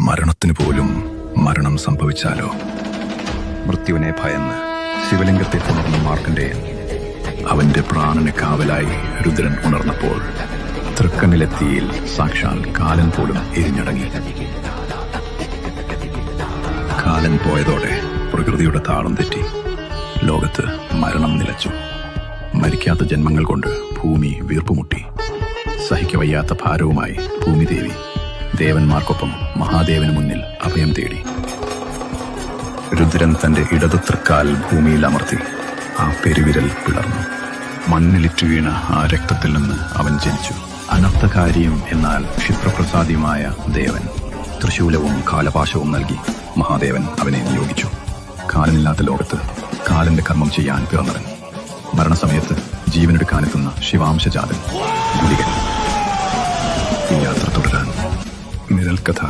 മരണത്തിന് പോലും മരണം സംഭവിച്ചാലോ? മൃത്യുവിനെ ഭയന്ന് ശിവലിംഗത്തെ പുണർന്ന മാർക്കണ്ഡേയൻ അവന്റെ പ്രാണന് കാവലായി രുദ്രൻ ഉണർന്നപ്പോൾ തൃക്കണ്ണിലെത്തിയിൽ സാക്ഷാൽ കാലൻ പോലും എരിഞ്ഞടങ്ങി. കാലൻ പോയതോടെ പ്രകൃതിയുടെ താളം തെറ്റി. ലോകത്ത് മരണം നിലച്ചു. മരിക്കാത്ത ജന്മങ്ങൾ കൊണ്ട് ഭൂമി വീർപ്പുമുട്ടി. സഹിക്കവയ്യാത്ത ഭാരവുമായി ഭൂമിദേവി ദേവന്മാർക്കൊപ്പം മഹാദേവന് മുന്നിൽ അഭയം തേടി. രുദ്രൻ തന്റെ ഇടതു തൃക്കാൽ ഭൂമിയിൽ അമർത്തി ആ പെരുവിരൽ പിളർന്നു. മണ്ണിലിറ്റു വീണ ആ രക്തത്തിൽ നിന്ന് അവൻ ജനിച്ചു. അനർത്ഥകാരിയും എന്നാൽ ക്ഷിപ്രപ്രസാദിയുമായ ദേവൻ തൃശൂലവും കാലപാശവും നൽകി മഹാദേവൻ അവനെ നിയോഗിച്ചു. കാലനില്ലാത്ത ലോകത്ത് കാലന്റെ കർമ്മം ചെയ്യാൻ പിറന്നവൻ. മരണസമയത്ത് ജീവനെടുക്കാനെത്തുന്ന ശിവാംശജാതൻ ഗുളികൻ. ഈ യാത്ര തുടരാൻ നിഴൽക്കഥ